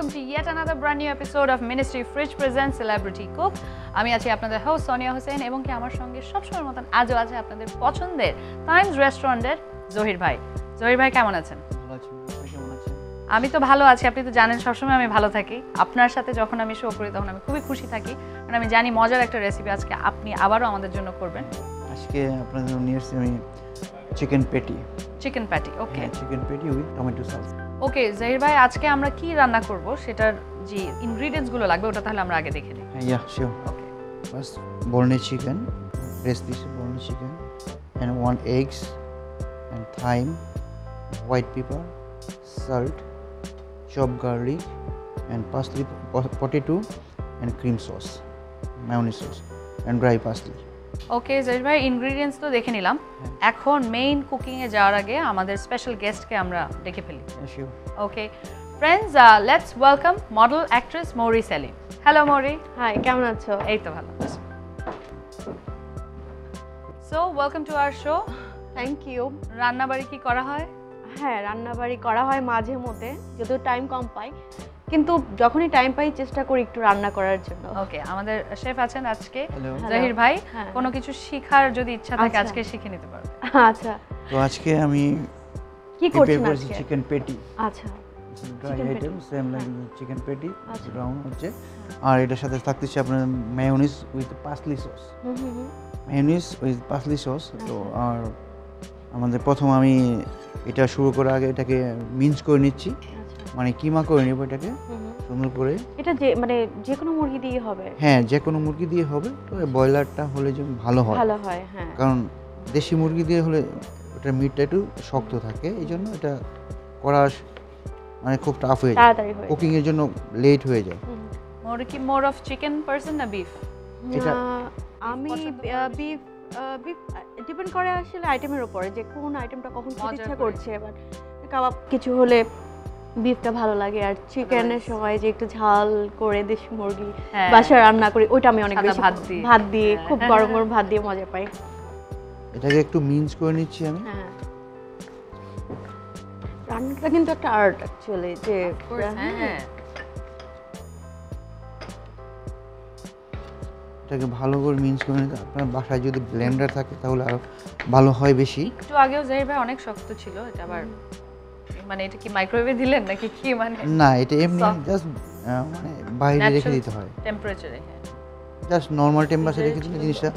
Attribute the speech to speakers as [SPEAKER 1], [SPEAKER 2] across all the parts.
[SPEAKER 1] welcome to yet another brand new episode of Ministry Fridge presents Celebrity Cook. আমি আছি আপনাদের host Sonia Hossain এবং কি আমার সঙ্গে সবসময়ের মতন আজও আছে আপনাদের পছন্দের টাইমস রেস্টুরেন্টের জহির ভাই। জহির ভাই কেমন আছেন?
[SPEAKER 2] ভালো আছি, আপনি কেমন আছেন?
[SPEAKER 1] আমি তো ভালো আছি, আপনি তো জানেন সবসময় আমি ভালো থাকি। আপনার সাথে যখন আমি শো করি তখন আমি খুবই খুশি থাকি, কারণ আমি জানি মজার একটা রেসিপি আজকে আপনি আবারও আমাদের জন্য করবেন।
[SPEAKER 2] আজকে আপনাদের জন্য নিয়ে এসেছি আমি chicken patty.
[SPEAKER 1] Chicken patty, okay.
[SPEAKER 2] Chicken patty with tomato sauce.
[SPEAKER 1] Okay Zahir ভাই, আজকে আমরা কি রান্না করব সেটার যে ইনগ্রেডিয়েন্টস গুলো লাগবে ওটা তাহলে আমরা আগে দেখে নিই।
[SPEAKER 2] Yeah, sure.
[SPEAKER 1] Okay.
[SPEAKER 2] First, boneless chicken, breast piece of boneless chicken, and 1 eggs, and thyme, white pepper, salt, chopped garlic, and parsley, potato, and cream sauce, mayonnaise sauce, and dry parsley.
[SPEAKER 1] ওকে জহির ভাই, ingredients তো দেখে নিলাম, এখন main cooking এ যাওয়ার আগে আমাদের special গেস্টকে আমরা ডেকে ফেলি।
[SPEAKER 2] Yeah, sure.
[SPEAKER 1] Okay friends, let's welcome model actress মৌরি সেলিম। হ্যালো মৌরি।
[SPEAKER 3] হাই, কেমন আছো?
[SPEAKER 1] এই তো ভালো। So welcome to our show.
[SPEAKER 3] Thank you.
[SPEAKER 1] রান্নাবাড়ি কি করা হয়?
[SPEAKER 3] হ্যাঁ, রান্নাবাড়ি করা হয় মাঝে মধ্যে, যদিও টাইম কম পাই, কিন্তু যখনই টাইম পাই চেষ্টা করি একটু রান্না করার জন্য।
[SPEAKER 1] ওকে, আমাদের শেফ আছেন আজকে
[SPEAKER 2] Hello.
[SPEAKER 1] জহির ভাই।
[SPEAKER 3] হ্যাঁ।
[SPEAKER 1] কোনো কিছু শেখার যদি ইচ্ছা থাকে
[SPEAKER 3] আচ্ছা।
[SPEAKER 1] আজকে শিখে নিতে পারবে।
[SPEAKER 3] আচ্ছা,
[SPEAKER 2] তো আজকে আমি
[SPEAKER 3] কি করছেন আজকে?
[SPEAKER 2] Chicken patty.
[SPEAKER 3] আচ্ছা,
[SPEAKER 2] dry
[SPEAKER 3] Chicken
[SPEAKER 2] item
[SPEAKER 3] patty.
[SPEAKER 2] Same like chicken patty
[SPEAKER 3] আচ্ছা।
[SPEAKER 2] ব্রাউন হচ্ছে, আর এটার সাথে থাকতেছে আপনার mayonnaise with parsley sauce. Mayonnaise with parsley sauce. তো আর আমাদের প্রথম আমি এটা শুরু করার আগে এটাকে মিন্স করে নিচ্ছি,
[SPEAKER 3] আচ্ছা।
[SPEAKER 2] মানে কিমা করে নেব এটাকে সুন্দর করে।
[SPEAKER 3] এটা যে কোনো মুরগি দিয়ে হবে?
[SPEAKER 2] হ্যাঁ, যে কোনো মুরগি দিয়ে হবে, তবে ব্রয়লারটা হলে যে ভালো হয়,
[SPEAKER 3] ভালো হয়, হ্যাঁ।
[SPEAKER 2] কারণ দেশি মুরগি দিয়ে হলে ওটার মিটটা একটু শক্ত থাকে, এই জন্য এটা করা মানে খুব টাফ হয়ে যায়,
[SPEAKER 3] তাড়াতাড়ি হয়।
[SPEAKER 2] কুকিং এর জন্য লেট হয়ে যায়।
[SPEAKER 1] মৌরি কি মোর অফ চিকেন পারসন না বিফ?
[SPEAKER 2] এটা-
[SPEAKER 3] আমি
[SPEAKER 1] পছন্দ করেন?
[SPEAKER 3] বিফ ডিপেন্ড করে আসলে আইটেমের উপরে, যে কোন আইটেমটা কখন খেতে
[SPEAKER 1] মজার
[SPEAKER 3] ইচ্ছা
[SPEAKER 1] করে।
[SPEAKER 3] করছে। এবার কাবাব কিছু হলে বিফটা ভালো লাগে, আর চিকেনের সময় যে একটু ঝাল করে দেশি মুরগি
[SPEAKER 1] হ্যাঁ।
[SPEAKER 3] বাসায় রান্না করি ওইটা আমি অনেক
[SPEAKER 1] সাদা
[SPEAKER 3] বেশি
[SPEAKER 1] ভাত দিয়ে।
[SPEAKER 3] খুব
[SPEAKER 1] হ্যাঁ,
[SPEAKER 3] গরম
[SPEAKER 1] হ্যাঁ।
[SPEAKER 3] গরম ভাত দিয়ে মজা পাই।
[SPEAKER 2] এটাকে একটু মিন্স করে নিচ্ছি আমি।
[SPEAKER 3] হ্যাঁ, রান্নাটা কিন্তু একটা আর্ট অ্যাকচুয়ালি, যে
[SPEAKER 1] হ্যাঁ।
[SPEAKER 2] এটাকে ভালো করে মিন্স করে নিতে, আপনার বাসায় যদি ব্লেন্ডার থাকে তাহলে আরো ভালো হয় বেশি।
[SPEAKER 1] একটু আগেও জহির ভাই অনেক শক্ত ছিল, এটা আবার মানে এটা কি মাইক্রোওয়েভে দিলেন নাকি কি? মানে
[SPEAKER 2] না, এটা এমনি
[SPEAKER 1] Soft.
[SPEAKER 2] জাস্ট মানে বাইরে রেখে দিতে হয়,
[SPEAKER 1] টেম্পারেচারে।
[SPEAKER 2] জাস্ট নর্মাল টেম্পারেচারে রেখে দিলে জিনিসটা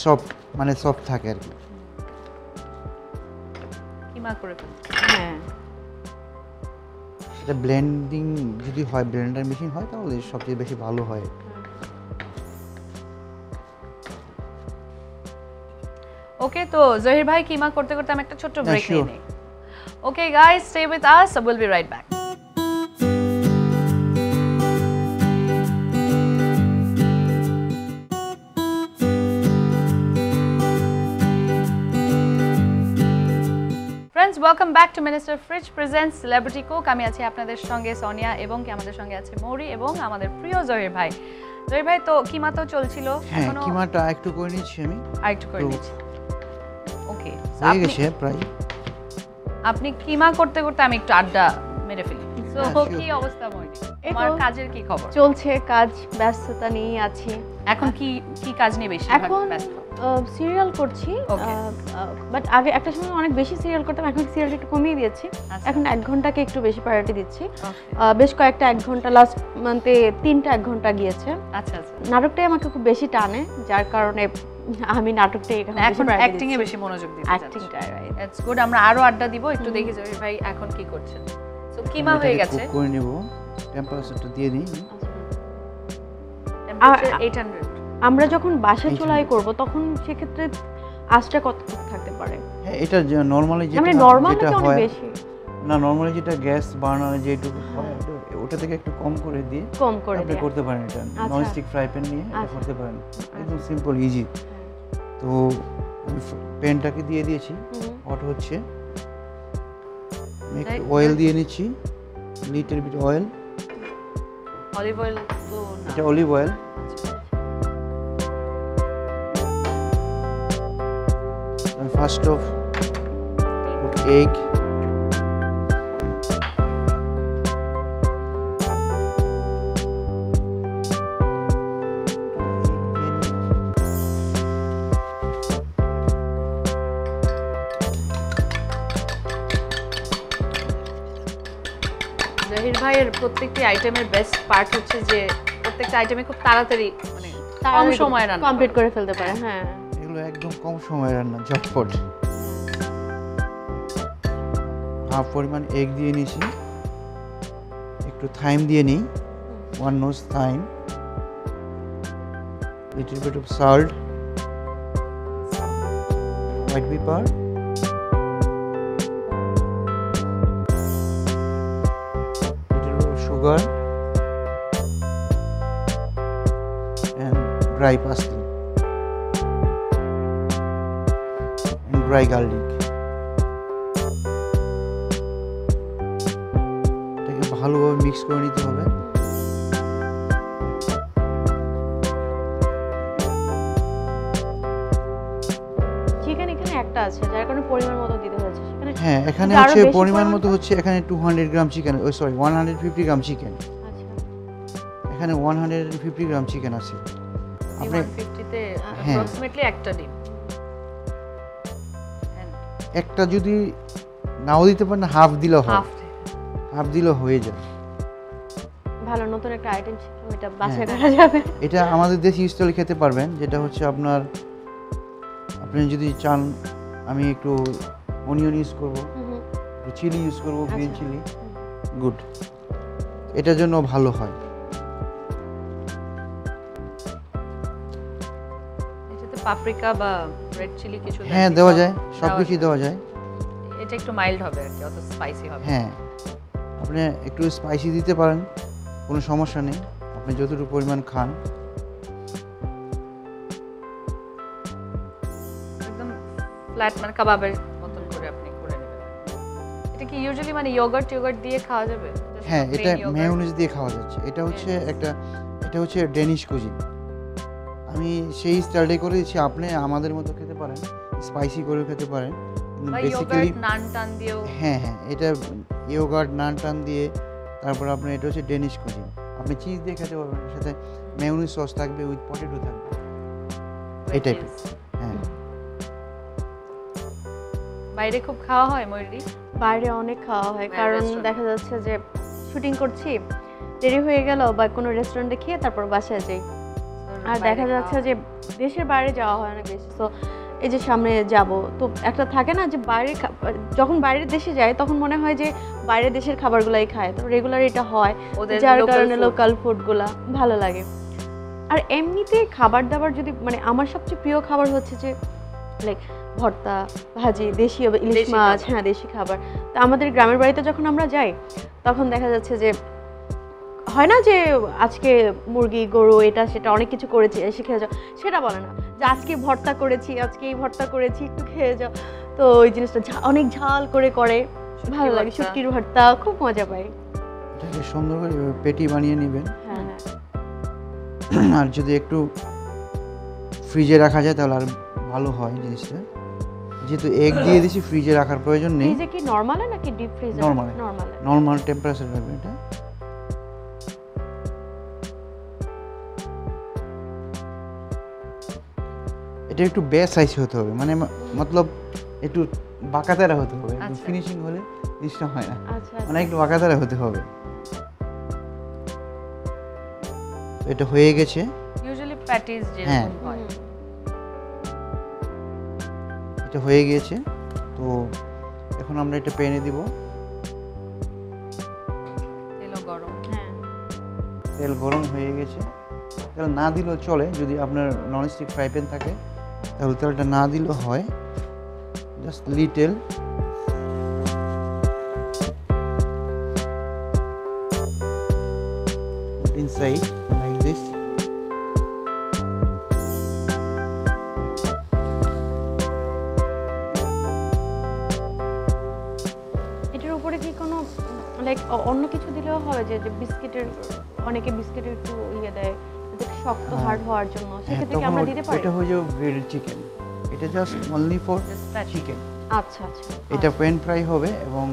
[SPEAKER 2] সফট, মানে সফট থাকে আর কি।
[SPEAKER 1] কিমা করে ফেলুন।
[SPEAKER 3] হ্যাঁ,
[SPEAKER 2] এটা ব্লেন্ডিং যদি হয়, ব্লেন্ডার মেশিন হয়, তাহলে সবচেয়ে বেশি ভালো হয়।
[SPEAKER 1] ওকে, তো জহির ভাই কিমা করতে করতে আমি একটা ছোট্ট
[SPEAKER 2] Yeah,
[SPEAKER 1] ব্রেক নিয়ে
[SPEAKER 2] sure.
[SPEAKER 1] নিই। Okay guys, stay with us, will be right back. Friends, welcome back to minister fridge presents celebrity cook. আমি আছি আপনাদের সঙ্গে সোনিয়া, এবং কি আমাদের সঙ্গে আছে মৌরি এবং আমাদের প্রিয় জহির ভাই। জহির ভাই, তো কিমা তো চলছিল,
[SPEAKER 2] হ্যাঁ,
[SPEAKER 1] এখনো
[SPEAKER 2] কিমাটা একটু করে নিচ্ছি আমি,
[SPEAKER 1] আরেকটু করে
[SPEAKER 2] তো-
[SPEAKER 1] নিচ্ছি। ওকে,
[SPEAKER 2] হয়ে গেছে প্রায়।
[SPEAKER 1] আপনি কিমা করতে করতে আমি একটু আড্ডা মেরে ফেলি। তো
[SPEAKER 2] হ্যাঁ, sure.
[SPEAKER 1] কি অবস্থা মৌরি?
[SPEAKER 3] এই তো।
[SPEAKER 1] তোমার কাজের কি খবর?
[SPEAKER 3] চলছে কাজ, ব্যস্ততা নিয়ে আছি।
[SPEAKER 1] এখন কি কি কাজ নিয়ে বেশি
[SPEAKER 3] এখন
[SPEAKER 1] ব্যস্ত?
[SPEAKER 3] সিরিয়াল করছি,
[SPEAKER 1] Okay.
[SPEAKER 3] বাট আগে একটা সময় অনেক বেশি সিরিয়াল করতাম, এখন সিরিয়ালটা একটু কমিয়ে দিয়েছি।
[SPEAKER 1] আচ্ছা।
[SPEAKER 3] এখন 1 ঘন্টাকে একটু বেশি প্রায়োরিটি দিচ্ছি।
[SPEAKER 1] Okay.
[SPEAKER 3] বেশ কয়েকটা 1 ঘন্টা, লাস্ট মান্থে 3টা 1 ঘন্টা গিয়েছে।
[SPEAKER 1] আচ্ছা আচ্ছা।
[SPEAKER 3] নাটকটাই আমাকে খুব বেশি টানে, যার কারণে আমি নাটকটাই
[SPEAKER 1] এখন অ্যাক্টিং এ বেশি মনোযোগ দিতে যাচ্ছি।
[SPEAKER 3] অ্যাক্টিংটা, রাইট।
[SPEAKER 1] It's good. আমরা আরো আড্ডা দিব, একটু দেখি জহির ভাই এখন কি করছেন। সো কিমা
[SPEAKER 2] আমি
[SPEAKER 1] হয়ে
[SPEAKER 2] এটাকে
[SPEAKER 1] গেছে,
[SPEAKER 2] cook করে নেব, টেম্পারেচারটা দিয়ে দিই।
[SPEAKER 1] টেম্পারেচার 800।
[SPEAKER 3] আমরা যখন বাসা
[SPEAKER 2] 800
[SPEAKER 3] চুলাই করব তখন সেক্ষেত্রে আঁচটা কত থাকতে পারে?
[SPEAKER 2] হ্যাঁ, এটা নরমালি
[SPEAKER 3] মানে
[SPEAKER 2] যেটা
[SPEAKER 3] নরমাল
[SPEAKER 2] যেটা
[SPEAKER 3] অনেক
[SPEAKER 2] হয়,
[SPEAKER 3] বেশি
[SPEAKER 2] না নরমালি যেটা গ্যাস বার্নারে যেটুকু হয় ওটা থেকে একটু কম করে দিয়ে
[SPEAKER 3] কম করে
[SPEAKER 2] আপনি
[SPEAKER 3] দেয়া।
[SPEAKER 2] করতে পারেন। এটা
[SPEAKER 3] আচ্ছা।
[SPEAKER 2] ননস্টিক ফ্রাই প্যান নিয়ে এটা
[SPEAKER 3] আচ্ছা।
[SPEAKER 2] করতে পারেন, একদম সিম্পল ইজি। তো আমি প্যানটাকে দিয়ে দিয়েছি, হট হচ্ছে, আমি একটু অয়েল দিয়ে নিচ্ছি, little bit oil.
[SPEAKER 1] Olive oil তো না।
[SPEAKER 2] এটা olive oil. First of egg,
[SPEAKER 1] Zahir ভাইয়ের প্রত্যেকটি আইটেমের বেস্ট পার্ট হচ্ছে যে প্রত্যেকটা আইটেমে খুব তাড়াতাড়ি মানে কম সময়ে রান্না
[SPEAKER 3] কমপ্লিট করে ফেলতে পারে। হ্যাঁ,
[SPEAKER 2] এগুলো একদম কম সময় রান্না, ঝটপট। হাফ পরিমাণ এগ দিয়ে নিয়েছি, একটু থাইম দিয়ে নিই, 1 nose thyme, little bit of salt, white pepper, little bit of sugar and dry parsley and dry garlic. এটাকে ভালোভাবে মিক্স করে নিতে হবে।
[SPEAKER 3] চিকেন এখানে একটা আছে যার কারণে পরিমাণ মতো দিতে হয়েছে। সেখানে
[SPEAKER 2] হ্যাঁ, এখানে
[SPEAKER 3] আরো
[SPEAKER 2] হচ্ছে
[SPEAKER 3] বেশি
[SPEAKER 2] পরিমাণ
[SPEAKER 3] পরিমাণ
[SPEAKER 2] মতো হচ্ছে এখানে 200 gram chicken, sorry 150 gram chicken.
[SPEAKER 3] আচ্ছা,
[SPEAKER 2] এখানে 150 গ্রাম চিকেন আছে। আপনি
[SPEAKER 1] 150 তে
[SPEAKER 2] হ্যাঁ।
[SPEAKER 1] অ্যাপ্রক্সিমেটলি একটা ডিম।
[SPEAKER 2] একটা যদি নাও দিতে পারেন হাফ দিলেও হয়,
[SPEAKER 1] হাফ
[SPEAKER 2] হাফ দিলেও হয়ে যায়।
[SPEAKER 3] ভালো নতুন একটা আইটেম শিখলাম, এটা বাছাই
[SPEAKER 2] হ্যাঁ।
[SPEAKER 3] করা যাবে।
[SPEAKER 2] এটা আমাদের দেশি স্টাইল খেতে পারবেন, যেটা হচ্ছে আপনার, আপনি যদি চান আমি একটু অনিয়ন ইউজ করব, একটু চিলি ইউজ করব, গ্রিন
[SPEAKER 3] আচ্ছা।
[SPEAKER 2] চিলি, গুড, এটার জন্য ভালো হয়।
[SPEAKER 1] এটাতে পাপরিকা বা রেড চিলি কিছু
[SPEAKER 2] হ্যাঁ, দেওয়া যায়, সব কিছুই দেওয়া যায়।
[SPEAKER 1] এটা একটু মাইল্ড হবে আর কি, অত স্পাইসি হবে।
[SPEAKER 2] হ্যাঁ, আপনি একটু স্পাইসি দিতে পারেন, কোনো সমস্যা নেই, আপনি যতটুকু পরিমাণ খান।
[SPEAKER 1] একদম ফ্ল্যাট মানে কাবাবের মতন করে আপনি করে নেবেন। এটা কি ইউজুয়ালি মানে ইয়োগার্ট দিয়ে খাওয়া যাবে? Just
[SPEAKER 2] হ্যাঁ,
[SPEAKER 1] plain
[SPEAKER 2] এটা
[SPEAKER 1] yogurt?
[SPEAKER 2] মেয়োনিজ দিয়ে খাওয়া যাচ্ছে। এটা হচ্ছে এটা হচ্ছে ডেনিশ কুজিন। আমি সেই স্টাইলটাই করে দিচ্ছি, আপনি আমাদের মতো খেতে পারেন, স্পাইসি করেও খেতে পারেন, কিন্তু
[SPEAKER 1] বা
[SPEAKER 2] বেসিক্যালি
[SPEAKER 1] ইয়োগার্ট নান টান দিয়েও।
[SPEAKER 2] হ্যাঁ, এটা ইয়োগার্ট নান টান দিয়ে, তারপর আপনার এটা হচ্ছে ডেনিশ কুজিন। আপনি চিজ দিয়ে খেতে পারবেন, এর সাথে মেয়োনিজ সস থাকবে, উইথ পটেটো থাকবে, এই টাইপের। হ্যাঁ,
[SPEAKER 1] বাইরে খুব খাওয়া হয় ময়ূরী?
[SPEAKER 3] বাইরে অনেক খাওয়া হয়,
[SPEAKER 1] হ্যাঁ,
[SPEAKER 3] কারণ
[SPEAKER 1] restaurant।
[SPEAKER 3] দেখা যাচ্ছে যে শুটিং করছি, দেরি হয়ে গেল বা কোনো রেস্টুরেন্টে খেয়ে তারপর বাসায় যাই। আর
[SPEAKER 1] বাইরে
[SPEAKER 3] দেখা যাচ্ছে
[SPEAKER 1] খাওয়া।
[SPEAKER 3] যে দেশের বাইরে যাওয়া হয় অনেক বেশি। তো এই যে সামনে যাব, তো একটা থাকে না যে বাইরে যখন বাইরের দেশে যায় তখন মনে হয় যে বাইরের দেশের খাবারগুলাই খায়, তো রেগুলার এটা হয়,
[SPEAKER 1] ওদের
[SPEAKER 3] যার
[SPEAKER 1] local
[SPEAKER 3] কারণে
[SPEAKER 1] food।
[SPEAKER 3] লোকাল ফুডগুলা ভালো লাগে। আর এমনিতে খাবার দাবার যদি মানে আমার সবচেয়ে প্রিয় খাবার হচ্ছে যে লাইক ভর্তা, ভাজি, দেশি ইলিশ
[SPEAKER 1] দেশি
[SPEAKER 3] মাছ,
[SPEAKER 1] খাবার।
[SPEAKER 3] হ্যাঁ দেশি খাবার। তো আমাদের গ্রামের বাড়িতে যখন আমরা যাই তখন দেখা যাচ্ছে যে হয় না যে আজকে মুরগি গরু এটা সেটা অনেক কিছু করেছি এসে খেয়ে যাও, সেটা বলে না যে আজকে ভর্তা করেছি, আজকে এই ভর্তা করেছি একটু খেয়ে যাও। তো ওই জিনিসটা অনেক ঝাল করে ভালো লাগে,
[SPEAKER 1] ভর্তা।
[SPEAKER 3] শুটকির ভর্তা খুব মজা পাই।
[SPEAKER 2] এটাকে সুন্দর করে পেটি বানিয়ে নেবেন।
[SPEAKER 3] হ্যাঁ হ্যাঁ,
[SPEAKER 2] আর যদি একটু ফ্রিজে রাখা যায় তাহলে আর ভালো হয় জিনিসটা। যেহেতু এগ দিয়ে দিছি, ফ্রিজে রাখার প্রয়োজন নেই,
[SPEAKER 3] ফ্রিজে কি নরমালে নাকি ডিপ ফ্রিজে?
[SPEAKER 2] Normal-এ।
[SPEAKER 3] নরমালে।
[SPEAKER 2] নর্মাল টেম্পারেচার রাখবেন এটা। এটা একটু বেশ সাইজ হতে হবে, মানে মতলব একটু বাঁকাতারা হতে হবে,
[SPEAKER 1] আচ্ছা।
[SPEAKER 2] ফিনিশিং হলে জিনিসটা হয় না,
[SPEAKER 3] আচ্ছা
[SPEAKER 2] মানে একটু বাঁকাতারা হতে হবে। তো এটা হয়ে গেছে।
[SPEAKER 1] ইউজুয়ালি প্যাটিস
[SPEAKER 2] হ্যাঁ।
[SPEAKER 1] যেরকম হয়।
[SPEAKER 2] এটা হয়ে গিয়েছে। তো এখন আমরা এটা প্যানে দিব।
[SPEAKER 1] তেলও গরম।
[SPEAKER 3] হ্যাঁ,
[SPEAKER 2] তেল গরম হয়ে গেছে। তেল না দিলেও চলে, যদি আপনার ননস্টিক ফ্রাই প্যান থাকে তাহলে তেলটা না দিলেও হয়, just little. inside like this.
[SPEAKER 3] এটার উপরে কি কোনো লাইক অন্য কিছু দিলেও হবে, যে যে বিস্কিটের, অনেকে বিস্কিটের একটু ইয়ে দেয় যাতে শক্ত
[SPEAKER 2] হ্যাঁ।
[SPEAKER 3] হার্ড হওয়ার জন্য,
[SPEAKER 2] হ্যাঁ,
[SPEAKER 3] সেক্ষেত্রে কি
[SPEAKER 2] তখন
[SPEAKER 3] আমরা দিতে পারি?
[SPEAKER 2] এটা হয়ে যাবে গ্রিলড চিকেন। এটা just only for
[SPEAKER 1] Just patty.
[SPEAKER 2] Chicken.
[SPEAKER 3] আচ্ছা আচ্ছা,
[SPEAKER 2] এটা প্যান ফ্রাই হবে, এবং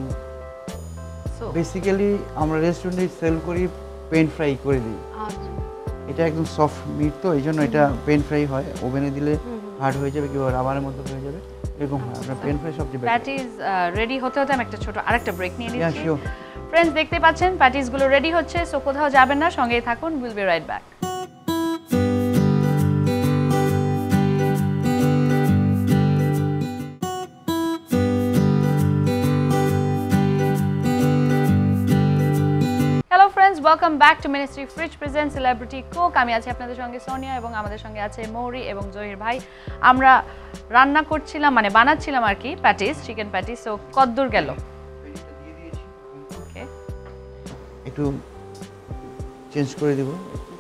[SPEAKER 1] So,
[SPEAKER 2] বেসিক্যালি আমরা রেস্টুরেন্টে সেল করি প্যান ফ্রাই করে দিই।
[SPEAKER 3] আচ্ছা,
[SPEAKER 2] এটা একদম সফট মিট, তো এই জন্য এটা প্যান ফ্রাই হয়। ওভেনে দিলে
[SPEAKER 3] হুম হুম,
[SPEAKER 2] হার্ড হয়ে যাবে কিংবা রাবারের মতো হয়ে যাবে, এরকম হয়। আপনার পেন ফ্রাই সবচেয়ে বেটার।
[SPEAKER 1] প্যাটিস রেডি হতে হতে আমি একটা ছোট আরেকটা ব্রেক নিয়ে
[SPEAKER 2] Yeah,
[SPEAKER 1] নিচ্ছি।
[SPEAKER 2] sure.
[SPEAKER 1] ফ্রেন্ডস দেখতে পাচ্ছেন প্যাটিসগুলো রেডি হচ্ছে, সো কোথাও যাবেন না, সঙ্গেই থাকুন, will be right back. Hello friends, welcome back to ministry fridge present celebrity cook. আমি আছি আপনাদের সঙ্গে সোনিয়া এবং আমাদের সঙ্গে আছে মৌরি এবং জহির ভাই। আমরা রান্না করছিলাম, মানে বানাচ্ছিলাম আর কি প্যাটিস, চিকেন প্যাটিস। সো কদ্দূর গেল? ওকে,
[SPEAKER 2] একটু চেঞ্জ করে দেব,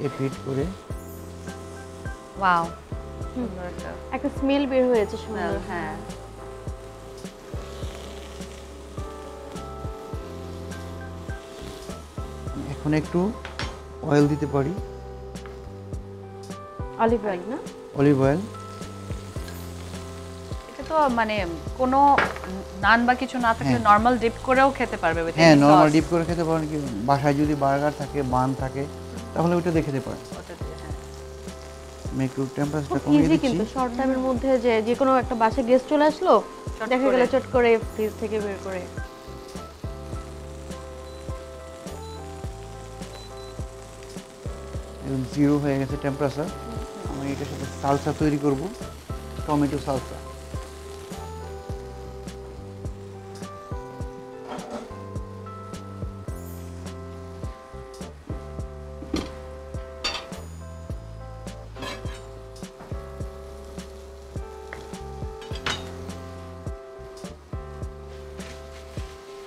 [SPEAKER 2] এপিট করে।
[SPEAKER 1] ওয়াও,
[SPEAKER 3] একটা স্মেল বের হয়েছে সুন্দর।
[SPEAKER 1] হ্যাঁ,
[SPEAKER 2] এখন একটু অয়েল দিতে পারি,
[SPEAKER 3] অলিভ অয়েল না?
[SPEAKER 2] Olive oil.
[SPEAKER 1] এটা তো মানে কোনো নান বা কিছু না থাকলে
[SPEAKER 2] হ্যাঁ।
[SPEAKER 1] নরমাল ডিপ করেও খেতে পারবে with
[SPEAKER 2] হ্যাঁ,
[SPEAKER 1] any
[SPEAKER 2] নরমাল
[SPEAKER 1] sauce।
[SPEAKER 2] ডিপ করে খেতে পারেন, কি বাসায় যদি বার্গার থাকে, বান থাকে, তাহলে ওইটা দিয়ে খেতে পারেন।
[SPEAKER 1] ওটা দিয়ে, হ্যাঁ।
[SPEAKER 2] আমি একটু টেম্পারেচারটা
[SPEAKER 3] খুব
[SPEAKER 2] কমিয়ে
[SPEAKER 3] ইজি
[SPEAKER 2] দিচ্ছি।
[SPEAKER 3] কিন্তু শর্ট টাইমের মধ্যে যে কোনো একটা বাসায় গেস্ট চলে আসলো,
[SPEAKER 1] চট
[SPEAKER 3] দেখা
[SPEAKER 1] করে।
[SPEAKER 3] গেল চট করে ফ্রিজ থেকে বের করে।
[SPEAKER 2] একদম জিরো হয়ে গেছে টেম্পারেচার। আমি এটার সাথে সালসা তৈরি করব, টমেটো সালসা।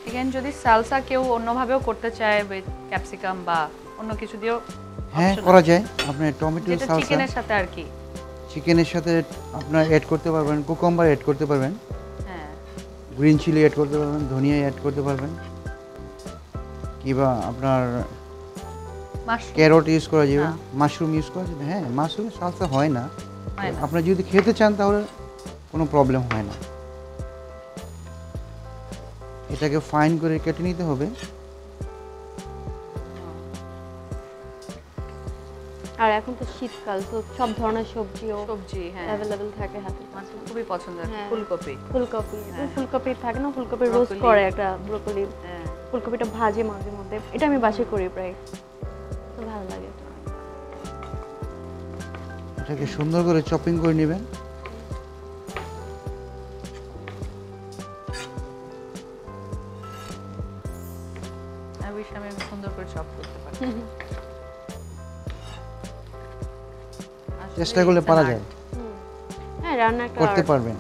[SPEAKER 1] এগেন যদি সালসা কেউ অন্যভাবেও করতে চায় উইথ ক্যাপসিকাম বা অন্য কিছু দিয়েও
[SPEAKER 2] হ্যাঁ,
[SPEAKER 1] optional
[SPEAKER 2] করা
[SPEAKER 1] আছে।
[SPEAKER 2] যায়। আপনার টমেটো
[SPEAKER 1] যেটা
[SPEAKER 2] সালসা
[SPEAKER 1] চিকেনের সাথে আর কি।
[SPEAKER 2] চিকেনের সাথে আপনার অ্যাড করতে পারবেন, কুকুম্বার অ্যাড করতে পারবেন,
[SPEAKER 1] হ্যাঁ,
[SPEAKER 2] গ্রিন চিলি অ্যাড করতে পারবেন, ধনিয়া অ্যাড করতে পারবেন, কিংবা আপনার
[SPEAKER 1] মাশরুম
[SPEAKER 2] ক্যারট ইউজ করা যাবে,
[SPEAKER 1] হ্যাঁ।
[SPEAKER 2] মাশরুম ইউজ করা যাবে। হ্যাঁ, মাশরুম সালসা হয় না,
[SPEAKER 1] হয় না।
[SPEAKER 2] আপনার যদি খেতে চান তাহলে কোনো প্রবলেম হয় না। এটাকে ফাইন করে কেটে নিতে হবে।
[SPEAKER 3] আর এখন তো শীতকাল, তো সব ধরনের সবজিও
[SPEAKER 1] সবজি, হ্যাঁ,
[SPEAKER 3] অ্যাভেলেবল থাকে হাতে।
[SPEAKER 1] আমার তো খুবই পছন্দের
[SPEAKER 3] হ্যাঁ।
[SPEAKER 1] ফুলকপি।
[SPEAKER 3] ফুলকপি,
[SPEAKER 1] হ্যাঁ।
[SPEAKER 3] ফুলকপি থাকে না, ফুলকপি রোস্ট
[SPEAKER 1] ব্রোকলি।
[SPEAKER 3] করে একটা ব্রোকলি,
[SPEAKER 1] হ্যাঁ,
[SPEAKER 3] ফুলকপিটা ভাজে মাঝে মধ্যে, এটা আমি বাসায় করি প্রায়, তো ভালো লাগে।
[SPEAKER 2] এটাকে সুন্দর করে চপিং করে নেবেন।
[SPEAKER 1] I wish আমি সুন্দর করে চপ করতে পারি। আসলে
[SPEAKER 2] চেষ্টা করলে
[SPEAKER 1] it's an
[SPEAKER 2] পারা
[SPEAKER 1] art.
[SPEAKER 2] যায়,
[SPEAKER 3] হ্যাঁ, রান্না একটা
[SPEAKER 2] করতে
[SPEAKER 3] art।
[SPEAKER 2] পারবেন।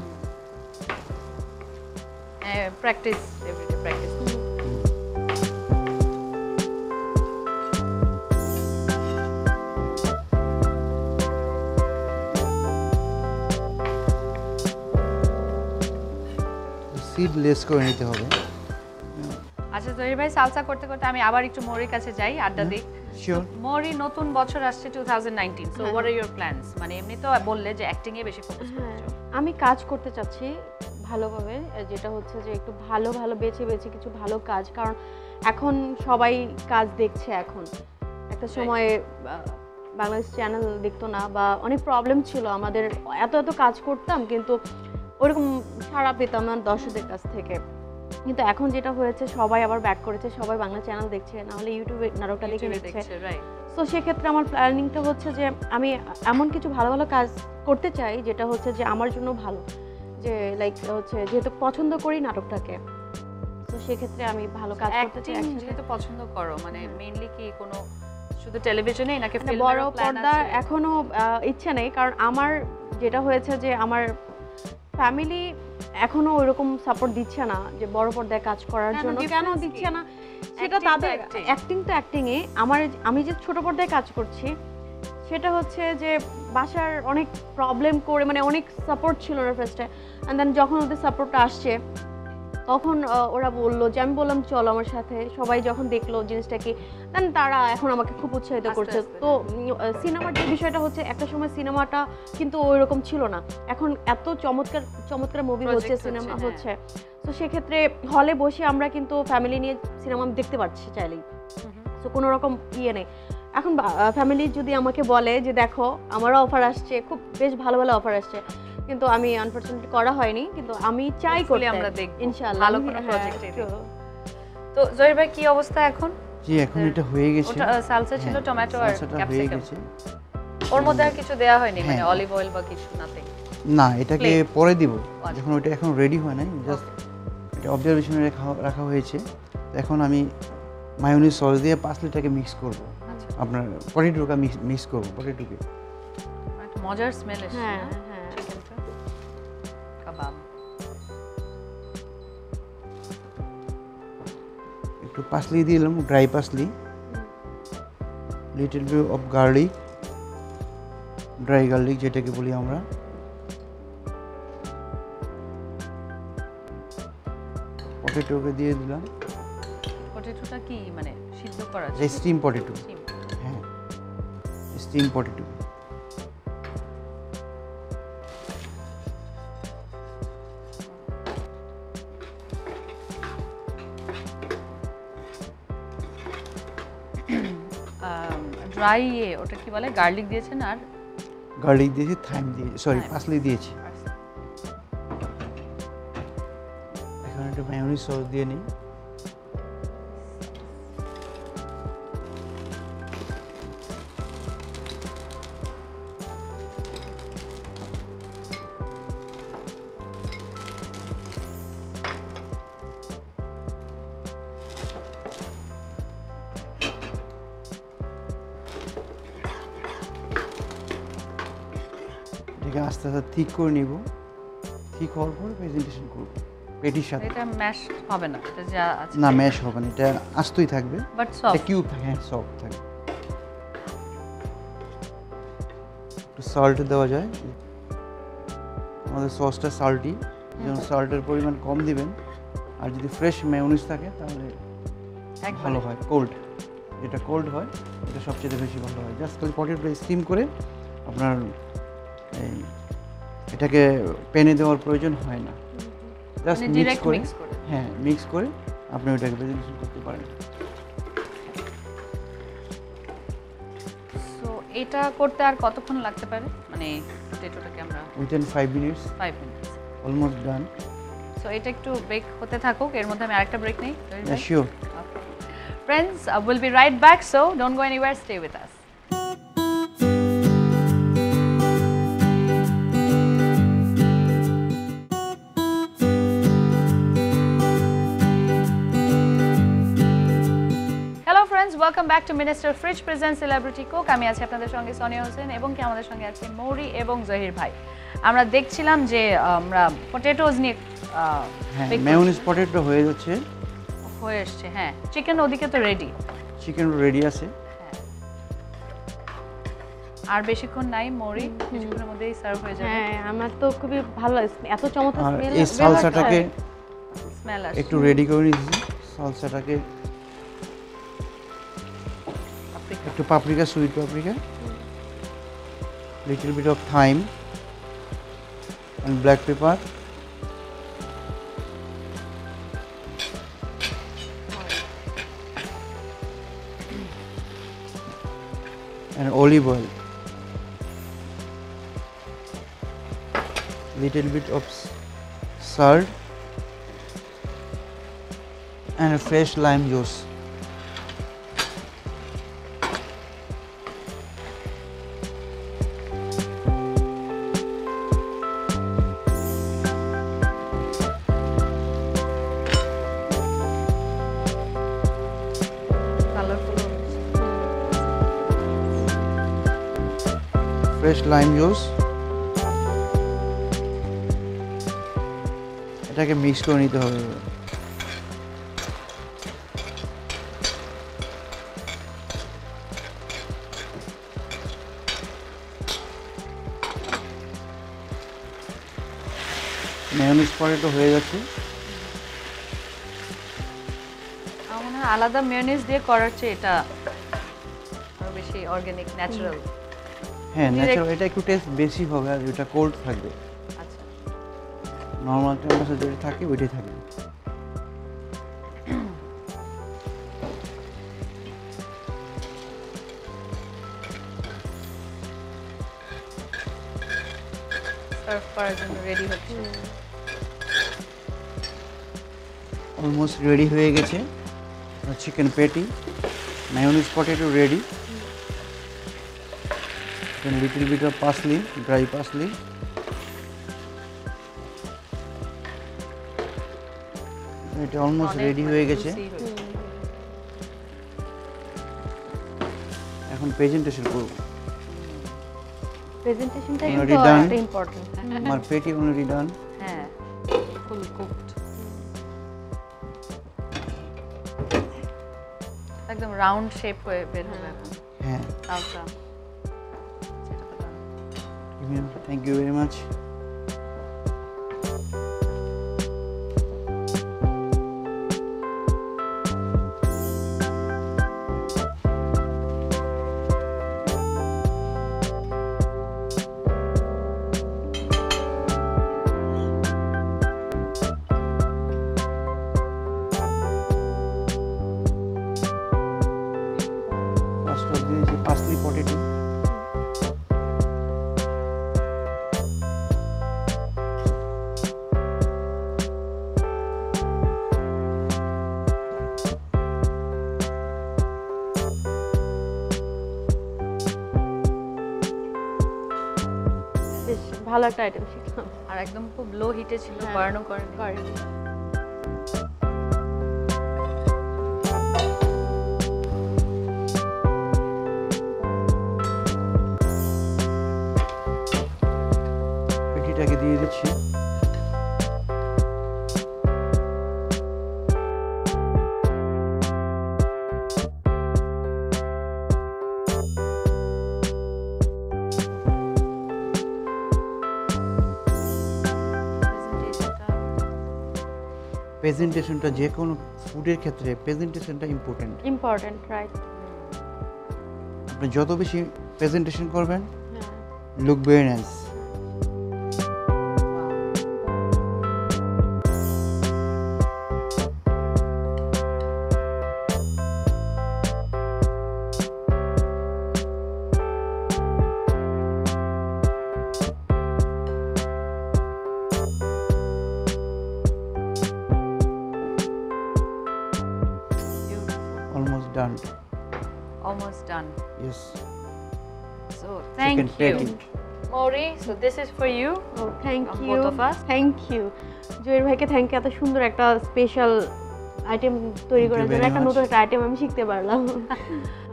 [SPEAKER 1] Practice, everyday practice.
[SPEAKER 2] Seedless করে নিতে হবে।
[SPEAKER 1] আচ্ছা জহির ভাই, সালসা করতে করতে আমি আবার একটু মৌরির কাছে যাই, আড্ডা দিই।
[SPEAKER 2] শিওর।
[SPEAKER 1] মৌরি, নতুন বছর আসছে 2019, সো
[SPEAKER 3] হ্যাঁ।
[SPEAKER 1] What are your plans? মানে এমনি তো বললে যে অ্যাক্টিং এ বেশি ফোকাস
[SPEAKER 3] হ্যাঁ,
[SPEAKER 1] করছো।
[SPEAKER 3] আমি কাজ করতে চাচ্ছি ভালোভাবে, যেটা হচ্ছে যে একটু ভালো ভালো বেছে বেছে কিছু ভালো কাজ, কারণ এখন সবাই কাজ দেখছে। এখন একটা সময় বাংলাদেশ চ্যানেল দেখতো না, বা অনেক প্রবলেম ছিল আমাদের, এত এত কাজ করতাম কিন্তু ওরকম সাড়া পেতাম না দর্শকদের কাছ থেকে। কিন্তু এখন যেটা হয়েছে, সবাই আবার ব্যাক করেছে, সবাই বাংলা চ্যানেল দেখছে, নাহলে ইউটিউবে নাটকটা দেখে
[SPEAKER 1] ইউটিউবে
[SPEAKER 3] নিচ্ছে।
[SPEAKER 1] দেখছে, রাইট।
[SPEAKER 3] তো সেক্ষেত্রে আমার প্ল্যানিংটা হচ্ছে যে আমি এমন কিছু ভালো ভালো কাজ করতে চাই যেটা হচ্ছে যে আমার জন্য ভালো, যে লাইক হচ্ছে যেহেতু পছন্দ করি নাটকটাকে, তো সেক্ষেত্রে আমি ভালো কাজ করতে চাই।
[SPEAKER 1] অ্যাক্টিং যেহেতু পছন্দ করো, মানে মেইনলি কি কোনো শুধু টেলিভিশনেই নাকি
[SPEAKER 3] মানে
[SPEAKER 1] ফিল্মেরও
[SPEAKER 3] বড়
[SPEAKER 1] প্ল্যান
[SPEAKER 3] পর্দা
[SPEAKER 1] আছে?
[SPEAKER 3] এখনো ইচ্ছা নেই, কারণ আমার যেটা হয়েছে যে আমার ফ্যামিলি এখনো ওইরকম সাপোর্ট দিচ্ছে না যে বড় পর্দায় কাজ করার
[SPEAKER 1] কেন,
[SPEAKER 3] জন্য। কেন
[SPEAKER 1] difference
[SPEAKER 3] দিচ্ছে
[SPEAKER 1] কি?
[SPEAKER 3] না সেটা
[SPEAKER 1] Acting তো
[SPEAKER 3] তাদের,
[SPEAKER 1] acting।
[SPEAKER 3] অ্যাক্টিং তো অ্যাক্টিংয়ে, আমি যে ছোট পর্দায় কাজ করছি সেটা হচ্ছে যে বাসার অনেক প্রবলেম করে, মানে অনেক সাপোর্ট ছিল না ফার্স্টে, অ্যান্ড দেন যখন ওদের সাপোর্টটা আসছে তখন ওরা বললো যে, আমি বললাম চলো আমার সাথে, সবাই যখন দেখলো জিনিসটা কি, দেন তারা এখন আমাকে খুব উৎসাহিত
[SPEAKER 1] আস্তে
[SPEAKER 3] করছে।
[SPEAKER 1] আস্তে,
[SPEAKER 3] তো সিনেমার যে বিষয়টা হচ্ছে, একটা সময় সিনেমাটা কিন্তু ওই রকম ছিল না, এখন এত চমৎকার চমৎকার মুভি
[SPEAKER 1] Project
[SPEAKER 3] হচ্ছে,
[SPEAKER 1] হচ্ছে,
[SPEAKER 3] সিনেমা
[SPEAKER 1] হ্যাঁ।
[SPEAKER 3] হচ্ছে। তো সেক্ষেত্রে হলে বসে আমরা কিন্তু ফ্যামিলি নিয়ে সিনেমা দেখতে পাচ্ছি চাইলেই, তো কোনো রকম ইয়ে নেই। এখন ফ্যামিলি যদি আমাকে বলে যে দেখো আমারও অফার আসছে, খুব বেশ ভালো ভালো অফার আসছে, কিন্তু আমি আনফরচুনেটলি করা হয়নি, কিন্তু আমি চাই
[SPEAKER 1] Hopefully
[SPEAKER 3] করতে।
[SPEAKER 1] আমরা দেখব
[SPEAKER 3] ইনশাআল্লাহ
[SPEAKER 1] ভালো কোনো প্রজেক্টে। তো জহির ভাই কি অবস্থা এখন?
[SPEAKER 2] জি এখন এটা হয়ে গেছে।
[SPEAKER 1] ওটা সালসা ছিল,
[SPEAKER 2] হ্যাঁ,
[SPEAKER 1] টমেটো আর
[SPEAKER 2] সালসাটা হয়ে
[SPEAKER 1] ক্যাপসিকাম।
[SPEAKER 2] গেছে।
[SPEAKER 1] ওর মধ্যে আর কিছু দেয়া হয়নি, মানে
[SPEAKER 2] হ্যাঁ।
[SPEAKER 1] অলিভ অয়েল বা কিছু নাথিং?
[SPEAKER 2] না এটাকে
[SPEAKER 1] Plain?
[SPEAKER 2] পরে দিব,
[SPEAKER 1] আচ্ছা।
[SPEAKER 2] যখন ওটা এখন রেডি হয় নাই, জাস্ট এটা অবজারভেশনে রাখা হয়েছে। তো এখন আমি মায়োনিজ সস দিয়ে পাসলিটাকে মিক্স করব,
[SPEAKER 1] আচ্ছা,
[SPEAKER 2] আপনার পটেটোকে মিক্স করব, পটেটোকে।
[SPEAKER 1] একটা মজার স্মেল এসছে।
[SPEAKER 3] হ্যাঁ
[SPEAKER 1] না?
[SPEAKER 3] হ্যাঁ
[SPEAKER 1] চিকেনটা কাবাব।
[SPEAKER 2] একটু পাসলি দিলাম, dry parsley, little bit of garlic, dry garlic যেটাকে বলি আমরা। পটেটোকে দিয়ে দিলাম,
[SPEAKER 1] পটেটোটা কি মানে সিদ্ধ করা?
[SPEAKER 2] Steam potato.
[SPEAKER 1] Steam।
[SPEAKER 2] হ্যাঁ, স্টিম পটেটো।
[SPEAKER 1] ড্রাই ওটা কি বলে, গার্লিক দিয়েছেন আর
[SPEAKER 2] গার্লিক দিয়েছি, থাইম দিয়েছি, সরি
[SPEAKER 1] Thyme।
[SPEAKER 2] পাসলি দিয়েছি। এখন একটু মায়োনিজ সস দিয়ে নিই। এটাকে আস্তে আস্তে ঠিক করে নিব, ঠিক হওয়ার পর প্রেজেন্টেশন করব পেটির সাথে।
[SPEAKER 1] এটা ম্যাশ হবে না, এটা যা আছে
[SPEAKER 2] না ম্যাশ হবে না, এটা আস্তই থাকবে,
[SPEAKER 1] বাট
[SPEAKER 2] এটা
[SPEAKER 1] সফট।
[SPEAKER 2] কিউব থাকে, হ্যাঁ সফট থাকবে। একটু সল্ট দেওয়া যায়, আমাদের সসটা সল্টি, যেমন সল্টের পরিমাণ কম দিবেন। আর যদি ফ্রেশ মেয়োনিজ থাকে তাহলে ভালো হয়। কোল্ড, যেটা কোল্ড হয় এটা সবচেয়ে বেশি ভালো হয়। জাস্ট খালি পটেটো স্টিম করে আপনার এই এটাকে প্যানে দেওয়ার প্রয়োজন হয় না, জাস্ট
[SPEAKER 1] মানে
[SPEAKER 2] মিক্স
[SPEAKER 1] ডিরেক্ট
[SPEAKER 2] করে,
[SPEAKER 1] মিক্স করে।
[SPEAKER 2] হ্যাঁ মিক্স করে আপনি ওটাকে প্রেজেন্টেশন করতে পারেন।
[SPEAKER 1] সো এটা করতে আর কতক্ষণ লাগতে পারে, মানে পটেটোটাকে আমরা
[SPEAKER 2] within 5 minutes
[SPEAKER 1] 5 minutes.
[SPEAKER 2] Almost done.
[SPEAKER 1] So এটা একটু বেক হতে থাকুক, এর মধ্যে আমি আরেকটা ব্রেক নেই।
[SPEAKER 2] Sure.
[SPEAKER 1] Friends, we'll be right back, so don't go anywhere, stay with us. Hello friends, welcome back to Minister Fridge presents Celebrity Cook. আমি আছি আপনাদের সঙ্গে সোনিয়া হোসেন এবং কি আমাদের সঙ্গে আছে মৌরি এবং জহির ভাই। আমরা দেখছিলাম যে আমরা পটেটোস নিয়ে
[SPEAKER 2] হ্যাঁ
[SPEAKER 1] bake
[SPEAKER 2] মেয়োনিজ পটেটো হয়ে যাচ্ছে,
[SPEAKER 1] হয়ে এসছে। হ্যাঁ, চিকেন ওদিকে তো রেডি।
[SPEAKER 2] চিকেন রেডি আছে।
[SPEAKER 1] আর বেশিক্ষণ নাই মৌরি, কিছুক্ষণের মধ্যেই সার্ভ হয়ে যাবে।
[SPEAKER 3] হ্যাঁ আমার তো খুবই ভালো এত চমৎকার
[SPEAKER 2] আর
[SPEAKER 3] স্মেল।
[SPEAKER 2] এই সালসাটাকে
[SPEAKER 1] স্মেল আসছে।
[SPEAKER 2] একটু রেডি করে নিয়েছি। সালসাটাকে একটু paprika, sweet paprika, little bit of thyme and black pepper, and olive oil, little bit of salt and a fresh lime juice.
[SPEAKER 1] Colourful
[SPEAKER 2] Fresh lime juice, এটাকে মিক্স করে নিতে হবে। মেয়োনিজ পটেটো হয়ে যাচ্ছে।
[SPEAKER 1] আমার মনে হয় আলাদা মেয়োনিজ দিয়ে করার চেয়ে এটা আরো বেশি অর্গানিক, ন্যাচারাল।
[SPEAKER 2] হ্যাঁ
[SPEAKER 1] Direct-
[SPEAKER 2] ন্যাচারাল, এটা একটু টেস্ট বেশি হবে আর এটা কোল্ড থাকবে।
[SPEAKER 1] আচ্ছা,
[SPEAKER 2] নর্মাল টেম্পারেচার যেটা থাকে ওইটাই থাকবে।
[SPEAKER 1] সার্ভ করার জন্য রেডি হচ্ছে।
[SPEAKER 2] অলমোস্ট রেডি হয়ে গেছে chicken patty, mayonnaise potato ready, then little bit of parsley, dry parsley, এটা অলমোস্ট রেডি হয়ে গেছে। এখন প্রেজেন্টেশন করব।
[SPEAKER 3] প্রেজেন্টেশনটা
[SPEAKER 2] Already done.
[SPEAKER 3] কিন্তু ইম্পর্টেন্ট।
[SPEAKER 2] আমার প্যাটি অলরেডি ডান।
[SPEAKER 1] হ্যাঁ, ফুল কুকড, একদম রাউন্ড শেপ হয়ে বের হবে এখন।
[SPEAKER 2] হ্যাঁ,
[SPEAKER 1] চালটা
[SPEAKER 2] thank you very much. First of দিয়েছি পার্সলি পটেটো,
[SPEAKER 3] বেশ ভালো একটা আইটেম শিখলাম।
[SPEAKER 1] আর একদম খুব লো হিটে ছিল,
[SPEAKER 3] হ্যাঁ।
[SPEAKER 1] বার্নও করেনি।
[SPEAKER 2] প্যাটিটাকে দিয়ে দিচ্ছি। প্রেজেন্টেশনটা যে কোনো ফুডের ক্ষেত্রে প্রেজেন্টেশনটা
[SPEAKER 3] ইম্পর্টেন্ট, রাইট।
[SPEAKER 2] আপনি যত বেশি প্রেজেন্টেশন করবেন, look very nice. Almost done.
[SPEAKER 1] Almost done.
[SPEAKER 2] Yes.
[SPEAKER 1] So
[SPEAKER 2] Chicken
[SPEAKER 1] thank you,
[SPEAKER 2] patty.
[SPEAKER 1] Mori. So this is for you.
[SPEAKER 3] Oh, thank
[SPEAKER 1] From
[SPEAKER 3] you.
[SPEAKER 1] both of us.
[SPEAKER 3] Thank you. Zahir ভাইকে thank you, এত সুন্দর একটা special item তৈরি
[SPEAKER 2] Thank you
[SPEAKER 3] করার জন্য।
[SPEAKER 2] very
[SPEAKER 3] একটা
[SPEAKER 2] much.
[SPEAKER 3] নতুন একটা আইটেম আমি শিখতে পারলাম।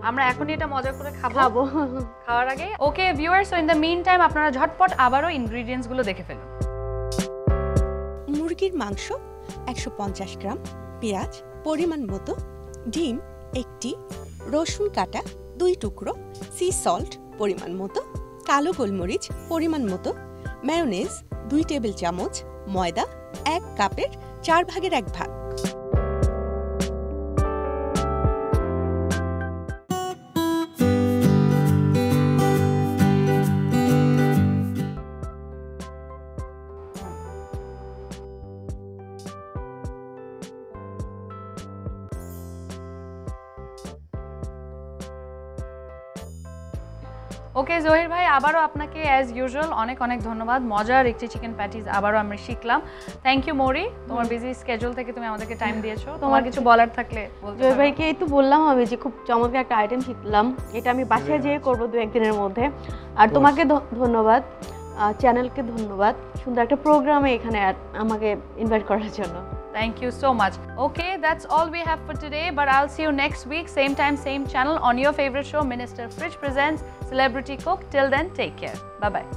[SPEAKER 1] আমরা এখনই এটা মজা করে খাবো।
[SPEAKER 3] খাবো।
[SPEAKER 1] খাওয়ার আগে okay viewers, so in the mean time আপনারা ঝটপট আবারও ইনগ্রেডিয়েন্টস গুলো দেখে ফেলুন।
[SPEAKER 4] মুরগির মাংস 150 গ্রাম, পেঁয়াজ পরিমাণ মতো, ডিম 1টি, রসুন কাটা 2 টুকরো, সি সল্ট পরিমাণ মতো, কালো গোলমরিচ পরিমাণ মতো, মায়োনেজ 2 টেবিল চামচ, ময়দা 1 কাপের 4 ভাগের 1 ভাগ।
[SPEAKER 1] ওকে জহির ভাই, আবারও আপনাকে অ্যাজ ইউজুয়াল অনেক অনেক ধন্যবাদ। মজার একটি চিকেন প্যাটিস আবারও আমরা শিখলাম। থ্যাংক ইউ মৌরি, তোমার বিজি স্কেজুল থেকে তুমি আমাদেরকে টাইম দিয়েছো। তোমার কিছু বলার থাকলে বলতে
[SPEAKER 3] জহির
[SPEAKER 1] পারো।
[SPEAKER 3] ভাইকে এই তো বললাম আমি যে খুব চমৎকার একটা আইটেম শিখলাম, এটা আমি বাসায় যেয়ে করবো 2-1 দিনের মধ্যে। আর তোমাকে ধন্যবাদ, চ্যানেলকে ধন্যবাদ সুন্দর একটা প্রোগ্রামে এখানে আমাকে ইনভাইট করার জন্য।
[SPEAKER 1] Thank you so much. Okay, that's all we have for today, but I'll see you next week, same time, same channel, on your favorite show, Minister Fridge Presents Celebrity Cook. Till then, take care. Bye-bye.